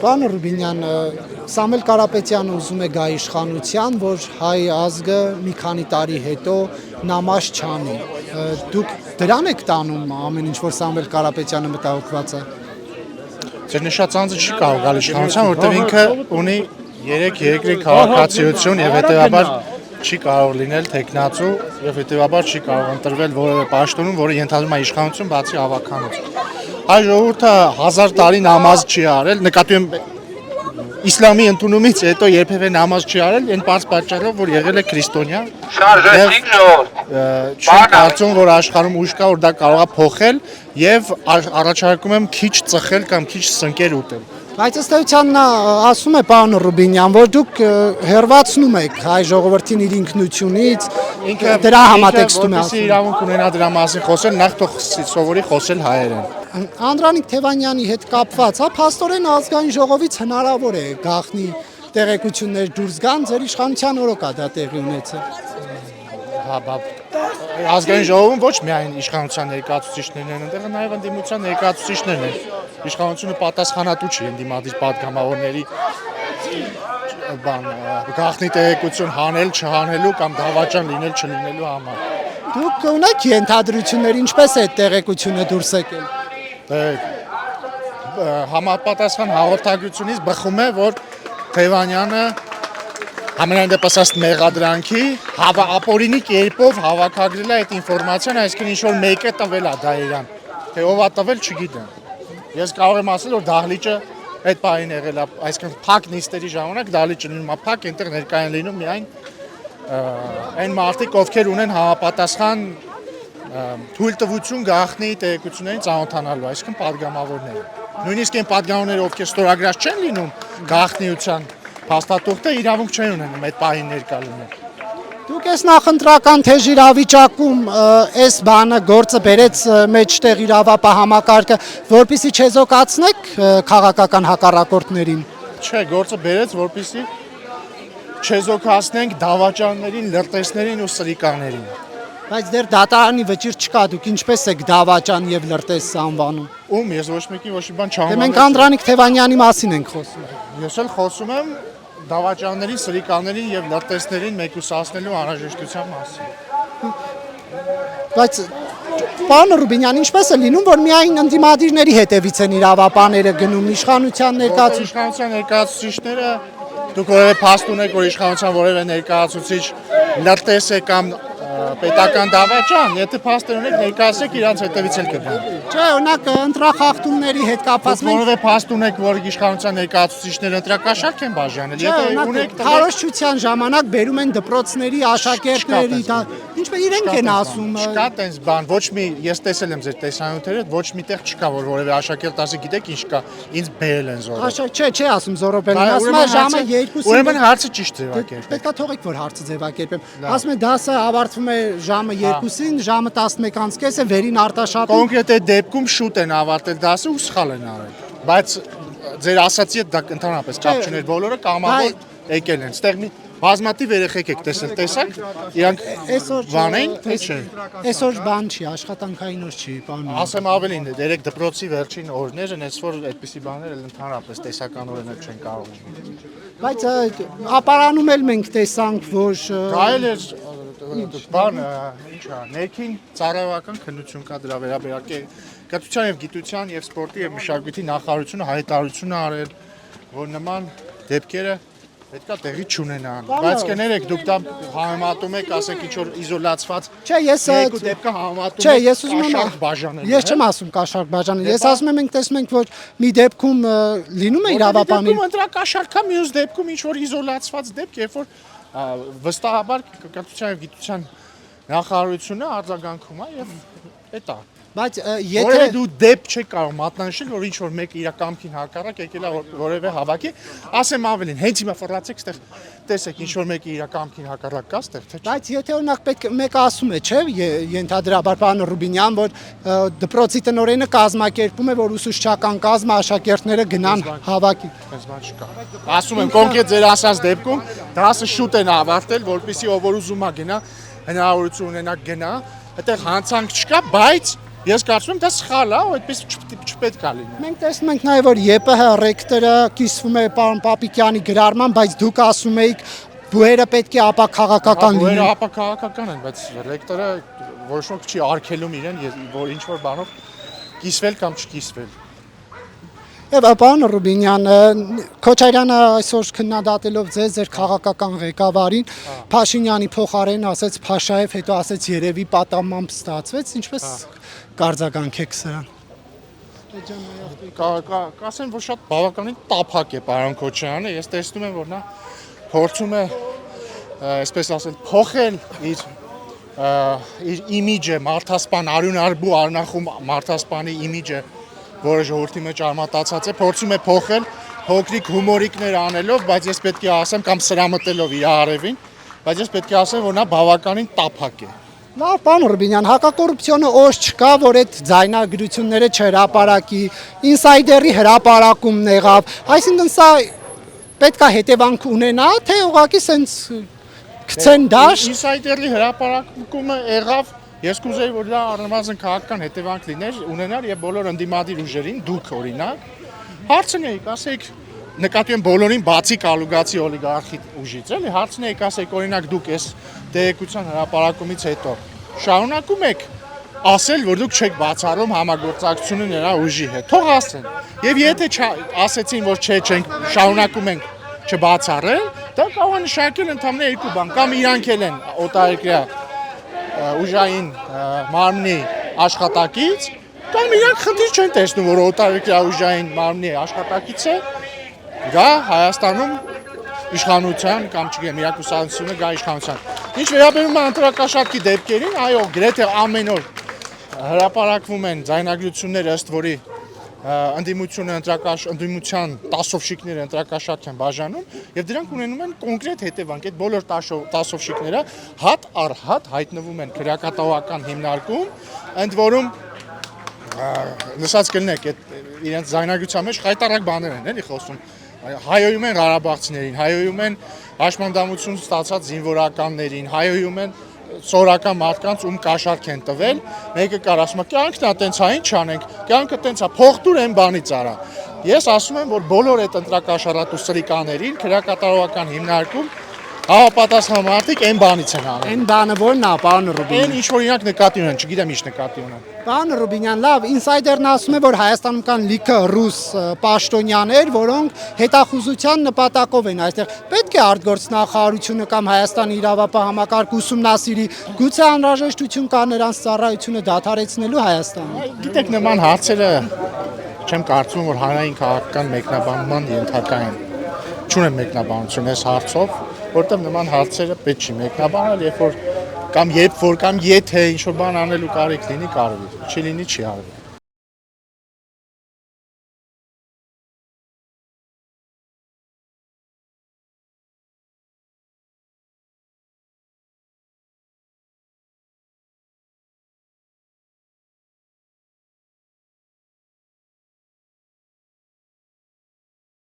Պարոն Ռուբինյան, Սամվել Կարապետյանը ուզում է գա իշխանության, որ հայ ազգը մի քանի տարի հետո նամազ չանի։ Դուք դրան եք տանում ամեն ինչ, որ Սամվել Կարապետյանը մտահոգված է։ Ձեր նշած անձը չի կարող գալ իշխանության, որտեղ ինքը ունի 3 երկրի քաղաքացիություն եւ հետեւաբար չի կարող լինել տեխնացու եւ հետեւաբար չի կարող ընտրվել որևէ պաշտոնում, որը ենթադրում է իշխանություն բացի ավականից։ Հայ ժողովուրդը 1000 տարի նամազ չի արել, նկատի եմ իսլամի ընդունումից հետո երբևէ նամազ չի արել, այն բարձ պատճառով, որ եղել է քրիստոնյա։ Չեմ կարծում, որ աշխարհում ուժ կա, որ դա կարող է փոխել եւ առաջարկում եմ քիչ ծխել կամ քիչ սնկեր ուտել։ Բայց ըստ էության նա ասում է պարոն Ռուբինյան, որ դուք հերվացնում եք հայ ժողովրդին իր ինքնությունից, դրա համատեքստում է ասում։ Իրավունք ունենա դրա մասին խոսել, նախ թող սովորի խոսել հայերեն։ Անդրանիկ Թևանյանի հետ կապված, փաստորեն ազգային ժողովից հնարավոր է գաղտնի տեղեկություններ դուրս գան, ձեր իշխանության օրոք է դա տեղի ունեցել։ Ազգային ժողովում ոչ միայն իշխանության ներկայացուցիչներն են, այնտեղ նաև ընդդիմության ներկայացուցիչներն են։ Իշխանությունը պատասխանատու չի ընդդիմադիր պատգամավորների գաղտնի տեղեկություն հանել, չհանելու կամ դավաճան լինել չլինելու համար։ Դուք ունեք ենթադրություններ, ինչպես է այդ տեղեկությունը դուրս եկել։ Համապատասխան հաղորդագրությունից բխում է, որ Թևանյանը ամենայն դեպս ըստ մեղադրանքի ապօրինի կերպով հավաքագրել է այդ ինֆորմացիան, այսինքն ինչ որ մեկը տվել է դա իրան։ Թե ով է տվել, չգիտեմ։ Ես կարող եմ ասել, որ դահլիճը այդ բանին եղել է, այսինքն փակ նիստերի ժամանակ դահլիճը լինում է փակ, այնտեղ ներկայ են լինում միայն այն մարդիկ, ովքեր ունեն համապատասխան թույլտվություն գաղտնի տեղեկություններին ծանոթանալու, այսինքն падգամավորները։ Նույնիսկ այն падգամավորները, ովքեր ստորագրած չեն լինում գաղտնիության փաստաթուղթը, իրավունք չեն ունենում այդ պահին ներկա լինել։ Դուք այս նախընտրական թեժ իրավիճակում այս բանը գործը բերեց մեջտեղ իրավապահ որպեսզի չեզոքացնեք քաղաքական հակառակորդներին։ Չէ, գործը բերեց, որպեսզի չեզոքացնենք դավաճաններին, լրտեսներին ու սրիկաներին։ Բայց դեռ դատարանի վճիռ չկա, դուք ինչպես եք դավաճան եւ լրտես անվանում։ Ում ես ոչ մեկին ոչ մի բան չանվանում։ Դե մենք Անդրանիկ Թևանյանի մասին ենք խոսում։ Ես էլ խոսում եմ դավաճաններին, սրիկաներին եւ լրտեսներին մեկուսացնելու անհրաժեշտության մասին։ Բայց պարոն Ռուբինյան, ինչպես է լինում, որ միայն ընդդիմադիրների հետևից են իրավապահները գնում իշխանության ներկայացուցիչները, դուք որևէ փաստ ունեք, որ իշխանության որևէ ներկայացուցիչ լրտես է կամ պետական դավաճան, եթե փաստեր ունեք ներկայացեք իրանց հետևից էլ կգան։ Չէ, օրինակ ընտրախախտումների հետ կապված մենք որևէ փաստ ունեք, որ իշխանության ներկայացուցիչները ընտրակաշարք են բաժանել, եթե ունեք քարոզչության ժամանակ բերում են դպրոցների աշակերտների, ինչպես իրենք են ասում։ Չկա տենց բան, ոչ մի, ես տեսել եմ ձեր տեսանյութերը, ոչ միտեղ չկա, որ որևէ աշակերտ ասի, գիտեք ինչ կա, ինձ բերել են զորով։ Չէ, ասում Զորոբելն, ասում է ժամը 2-ին։ Ուրեմն հարցը ճիշտ ձևակերպեք։ Պետք է թողեք, որ հարցը ձևակերպեմ։ Ասում է դասը ավարտվում է ժամը 2-ին, ժամը 11:30 է, վերին արտաշատում։ Կոնկրետ այդ դեպքում շուտ են ավարտել դասը ու սխալ են արել։ Բայց ձեր ասացի հետ դա ընդհանրապես կապ չուներ, բոլորը կամավոր եկել են։ Ստեղ մի բազմաթիվ երեխեք եք տեսել, տեսակ, իրանք բան են, թե չէ։ Այսօր բան չի, աշխատանքային օր չի, բան։ Ասեմ ավելին, երեք դպրոցի վերջին օրներն էս որ այդպիսի բաներ էլ ընդհանրապես տեսականորեն չեն կարող լինել։ Բայց ապարանում էլ մենք տեսանք, որ գայել էր բան, ինչա, ներքին ծառայական քննություն կա դրա վերաբերյալ կրթության եւ գիտության եւ սպորտի եւ մշակույթի նախարարությունը հայտարարություն արել, որ նման դեպքերը պետքա տեղի չունենան, բայց կներեք դուք դա համեմատում եք, ասեք ինչ որ իզոլացված։ Չէ, ես երկու դեպքը համեմատում եք կաշառք բաժանել։ Ես չեմ ասում կաշառք բաժանել, ես ասում եմ մենք տեսնում ենք, որ մի դեպքում լինում է իրավապահների։ Դեպքում ընտրակաշառքա, մյուս դեպքում ինչ որ իզոլացված դեպք, երբ որ վստահաբար կրթության եւ գիտության նախարարությունը արձագանքում է եւ էտա։ Բայց եթե որևէ դու դեպք չեք կարող մատնանշել, որ ինչ որ մեկը իր կամքին հակառակ եկել է որևէ հավաքի, ասեմ ավելին, հենց հիմա ֆռացեք այդտեղ տեսեք ինչ որ մեկը իր կամքին հակառակ կա այդտեղ, թե չէ։ Բայց եթե օրինակ պետք մեկը ասում է, չէ, ենթադրաբար պարոն Ռուբինյան, որ դպրոցի տնօրենը կազմակերպում է, որ ուսուցչական կազմը աշակերտները գնան հավաքի։ Այս բան չկա։ Ասում եմ կոնկրետ ձեր ասած դեպքում դասը շուտ են ավարտել, որպեսզի ով որ ուզում է գնա, հնարավորություն ունենա գնա, այդտեղ հանցանք չկա, բայց Ես կարծում եմ դա սխալ է, այդպես չպետք է լինի։ Մենք տեսնում ենք նաև որ ԵՊՀ ռեկտորը կիսվում է պարոն Պապիկյանի գրառման, բայց դուք ասում եք բուհերը պետք է ապաքաղաքական Բուհերը լինեն։ ապաքաղաքական են, բայց ռեկտորը որոշում չի արգելում իրեն, որ ինչ որ բանով կիսվել կամ չկիսվել։ Եվ պարոն Ռուբինյան, Քոչարյանը այսօր քննադատելով ձեր քաղաքական ղեկավարին Փաշինյանի փոխարեն ասեց Փաշաև, հետո ասեց երևի պատամամբ ստացվեց, ինչպես կարձագանքեք սրան։ Կասեմ, որ շատ բավականին տափակ է պարոն Քոչարյանը, ես տեսնում եմ, որ նա փորձում է, այսպես ասել, փոխել իր իմիջը, մարդասպան Արյուն Արբու Արնախում մարդասպանի իմիջը, որը ժողովրդի մեջ արմատացած է, փորձում է փոխել փոքրիկ հումորիկներ անելով, բայց ես պետք է ասեմ կամ սրամտելով իր արևին, բայց ես պետք է ասեմ, որ նա բավականին տափակ է։ Լավ, պարոն Ռուբինյան, հակակոռուպցիոնը օժ չկա, որ այդ ձայնագրությունները չհրապարակի, ինսայդերի հրապարակումն եղավ, այսինքն սա պետք է հետևանք ունենա, թե ուղղակի սենց գցեն դաշտ։ Ինսայդերի հրապարակումը եղավ, ես կուզեի, որ դա առնվազն քաղաքական հետևանք ունենար եւ բոլոր ընդդիմադիր ուժերին, դուք օրինակ, հարցնեիք, ասեիք, նկատի եմ բոլորին բացի կալուգացի օլիգարխի ուժից, էլի, հարցնեիք, ասեիք, օրինակ դուք այս տեղեկության հրապարակումից հետո շարունակում եք ասել, որ դուք չեք բացառում համագործակցությունը նրա ուժի հետ։ Թող ասեն։ Եվ եթե ասեցին, որ չենք շարունակում ենք չբացառել, դա կարող է նշանակել ընդհանրապես երկու բան, կամ իրանք են օտարերկրյա ուժային մարմնի աշխատակից, կամ իրանք խնդիր չեն տեսնում, որ օտարերկրյա ուժային մարմնի աշխատակից է, գա Հայաստանում իշխանության կամ չգիտեմ, իրակուսանությունը գա իշխանության։ Ինչ վերաբերում է ընտրակաշառքի դեպքերին, այո, գրեթե ամեն օր հրապարակվում են ձայնագրություններ, ըստ որի ընդդիմության տասովշիկները ընտրակաշառք են բաժանում եւ դրանք ունենում են կոնկրետ հետևանք։ Այդ բոլոր տասովշիկները հատ առ հատ հայտնվում են քրեակատավական հիմնարկում, ընդ որում նշած կլինեք, այդ իրենց ձայնագրության մեջ խայտարակ բաներ են, էլի խոսում։ Հայոյում են ղարաբաղցիներին, հայոյում են հաշմանդամություն ստացած զինվորականներին, հայոյում են սորական մարդկանց ում կաշառք են տվել, մեկը կար ասում է, կյանքն է տենց, հա ինչ անենք, կյանքը տենց է, փոխտուր են բանից արա։ Ես ասում եմ, որ բոլոր այդ ընտրակաշառատու սրիկաներին քրեակատարողական հիմնարկում Հավապատասխան մարդիկ այն բանից են անում։ Այն բանը որն է, պարոն Ռուբինյան։ Այն ինչ որ իրանք նկատի ունեն, չգիտեմ ինչ նկատի ունեն։ Պարոն Ռուբինյան, լավ, ինսայդերն ասում է, որ Հայաստանում կան լիքը ռուս պաշտոնյաներ, որոնք հետախուզության նպատակով են այստեղ։ Պետք է արտգործնախարարությունը կամ Հայաստանի իրավապահ համակարգ ուսումնասիրի, գուցե անհրաժեշտություն կա նրանց ծառայությունը դադարեցնելու Հայաստանում։ Գիտեք, նման հարցերը չեմ կարծում, որ հանրային քաղաքական մեկնաբանման ենթակա են։ Չունեմ մեկնաբանություն այս հարցով, որտեղ նման հարցերը պետք չի մեկնաբանել, երբ որ կամ եթե ինչ որ բան անելու կարիք լինի, կարելի, չի լինի, չի արվի։